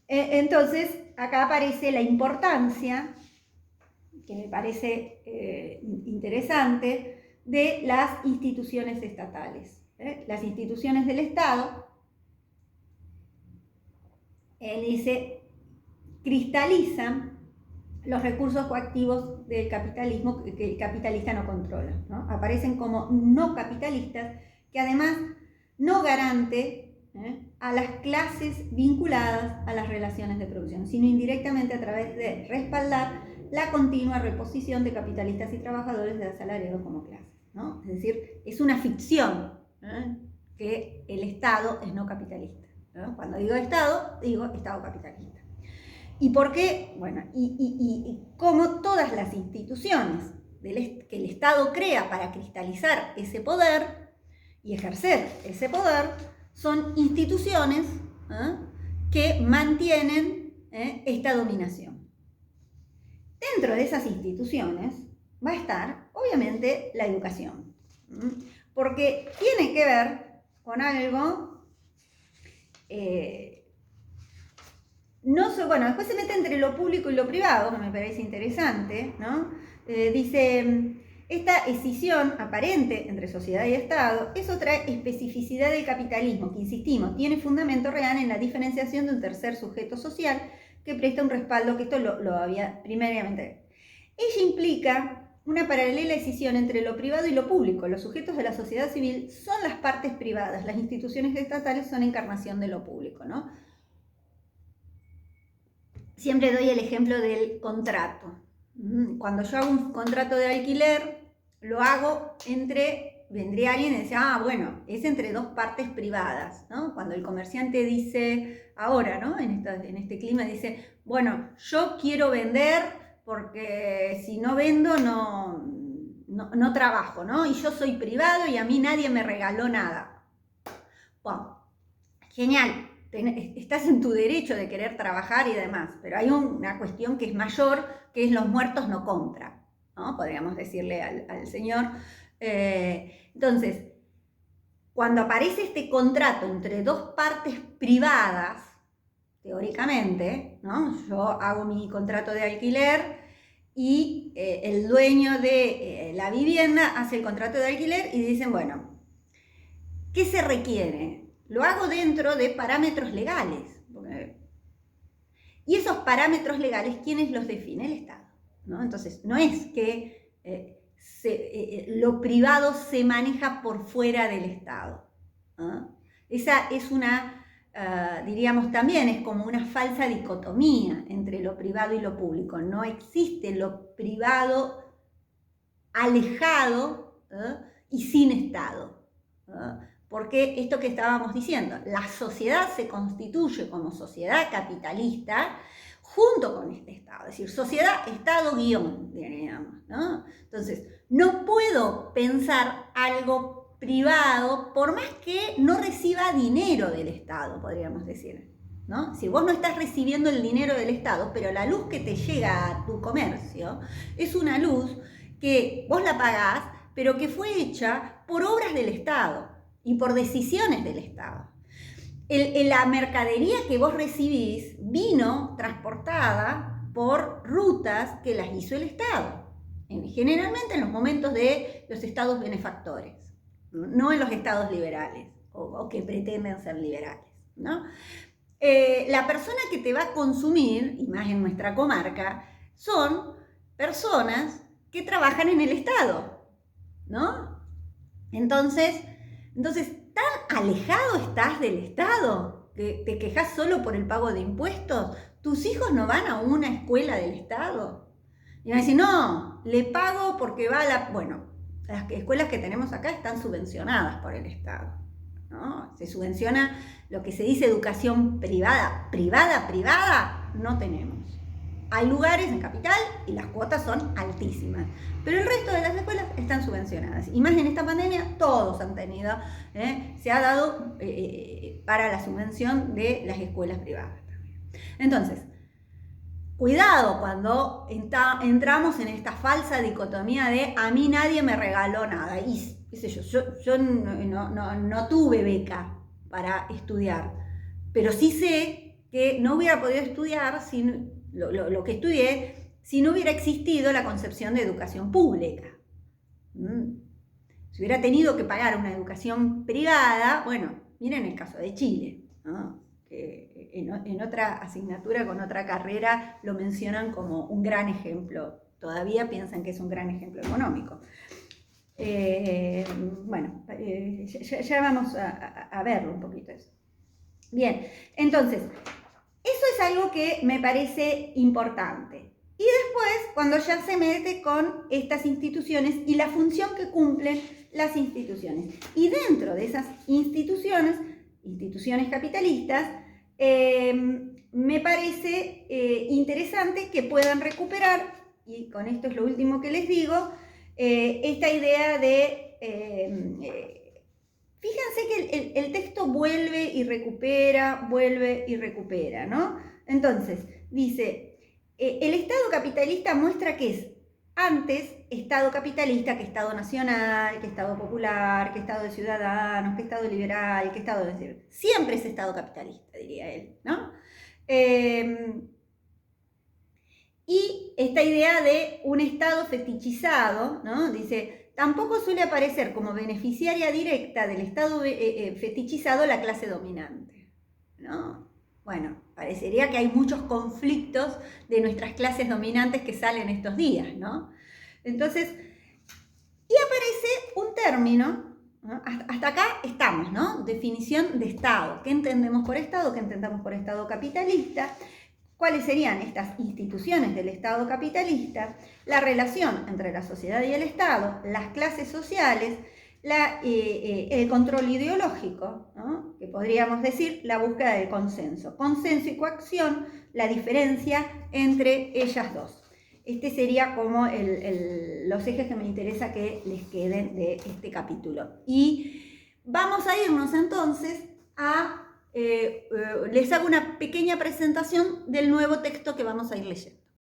Entonces, acá aparece la importancia, que me parece interesante, de las instituciones estatales. Las instituciones del Estado, dice, cristalizan los recursos coactivos del capitalismo que el capitalista no controla, ¿no? Aparecen como no capitalistas, que además no garante a las clases vinculadas a las relaciones de producción, sino indirectamente a través de respaldar la continua reposición de capitalistas y trabajadores de asalariados como clases, ¿no? Es decir, es una ficción que el Estado es no capitalista, ¿no? Cuando digo Estado capitalista. ¿Y por qué? Bueno, y como todas las instituciones que el Estado crea para cristalizar ese poder y ejercer ese poder, son instituciones que mantienen esta dominación. Dentro de esas instituciones va a estar, obviamente, la educación, porque tiene que ver con algo... bueno, después se mete entre lo público y lo privado, que me parece interesante, ¿no? Dice, esta escisión aparente entre sociedad y Estado es otra especificidad del capitalismo, que insistimos, tiene fundamento real en la diferenciación de un tercer sujeto social que presta un respaldo, que esto lo había primariamente. Ella implica una paralela escisión entre lo privado y lo público. Los sujetos de la sociedad civil son las partes privadas, las instituciones estatales son encarnación de lo público, ¿no? Siempre doy el ejemplo del contrato. Cuando yo hago un contrato de alquiler, lo hago vendría alguien y dice, bueno, es entre dos partes privadas, ¿no? Cuando el comerciante dice, ahora, ¿no? En este clima dice, bueno, yo quiero vender porque si no vendo no trabajo, ¿no? Y yo soy privado y a mí nadie me regaló nada. Bueno, genial. Estás en tu derecho de querer trabajar y demás, pero hay una cuestión que es mayor, que es los muertos no compran, ¿no? Podríamos decirle al señor. Entonces, cuando aparece este contrato entre dos partes privadas, teóricamente, ¿no? Yo hago mi contrato de alquiler y el dueño de la vivienda hace el contrato de alquiler y dicen, bueno, ¿qué se requiere? Lo hago dentro de parámetros legales. Y esos parámetros legales, ¿quiénes los define? El Estado, ¿no? Entonces, no es que lo privado se maneja por fuera del Estado, ¿no? Esa es diríamos también, es como una falsa dicotomía entre lo privado y lo público. No existe lo privado alejado y sin Estado. Porque esto que estábamos diciendo, la sociedad se constituye como sociedad capitalista junto con este Estado, es decir, sociedad, Estado, guión, diríamos, ¿no? Entonces, no puedo pensar algo privado por más que no reciba dinero del Estado, podríamos decir, ¿no? Si vos no estás recibiendo el dinero del Estado, pero la luz que te llega a tu comercio es una luz que vos la pagás, pero que fue hecha por obras del Estado y por decisiones del Estado. La mercadería que vos recibís vino transportada por rutas que las hizo el Estado, generalmente en los momentos de los estados benefactores, no en los estados liberales o que pretenden ser liberales, ¿no? La persona que te va a consumir, y más en nuestra comarca, son personas que trabajan en el Estado, ¿no? Entonces, ¿tan alejado estás del Estado? ¿Te quejas solo por el pago de impuestos? ¿Tus hijos no van a una escuela del Estado? Y van a decir, no, le pago porque va a la... Bueno, las escuelas que tenemos acá están subvencionadas por el Estado, ¿no? Se subvenciona lo que se dice educación privada. Privada, no tenemos. Hay lugares en Capital y las cuotas son altísimas, pero el resto de las escuelas están subvencionadas. Y más en esta pandemia, todos han tenido, se ha dado para la subvención de las escuelas privadas. Entonces, cuidado cuando entramos en esta falsa dicotomía de a mí nadie me regaló nada. Y qué sé yo no tuve beca para estudiar, pero sí sé que no hubiera podido estudiar lo que estudié si no hubiera existido la concepción de educación pública. Si hubiera tenido que pagar una educación privada, bueno, miren el caso de Chile, ¿no? Que en otra asignatura con otra carrera lo mencionan como un gran ejemplo. Todavía piensan que es un gran ejemplo económico. Bueno, ya vamos a verlo un poquito eso. Bien, entonces, eso es algo que me parece importante. Y después, cuando ya se mete con estas instituciones y la función que cumplen las instituciones. Y dentro de esas instituciones capitalistas, me parece interesante que puedan recuperar, y con esto es lo último que les digo, esta idea de... fíjense que el texto vuelve y recupera, ¿no? Entonces, dice, el Estado capitalista muestra que es antes Estado capitalista que Estado nacional, que Estado popular, que Estado de ciudadanos, que Estado liberal, que Estado de... Siempre es Estado capitalista, diría él, ¿no? Y esta idea de un Estado fetichizado, ¿no? Dice, tampoco suele aparecer como beneficiaria directa del Estado fetichizado la clase dominante, ¿no? Bueno, parecería que hay muchos conflictos de nuestras clases dominantes que salen estos días, ¿no? Entonces, y aparece un término, ¿no? Hasta acá estamos, ¿no? Definición de Estado. ¿Qué entendemos por Estado? ¿Qué entendemos por Estado capitalista? ¿Cuáles serían estas instituciones del Estado capitalista? La relación entre la sociedad y el Estado, las clases sociales, el control ideológico, ¿no? Que podríamos decir la búsqueda del consenso. Consenso y coacción, la diferencia entre ellas dos. Este sería como los ejes que me interesa que les queden de este capítulo. Y vamos a irnos entonces a... les hago una pequeña presentación del nuevo texto que vamos a ir leyendo.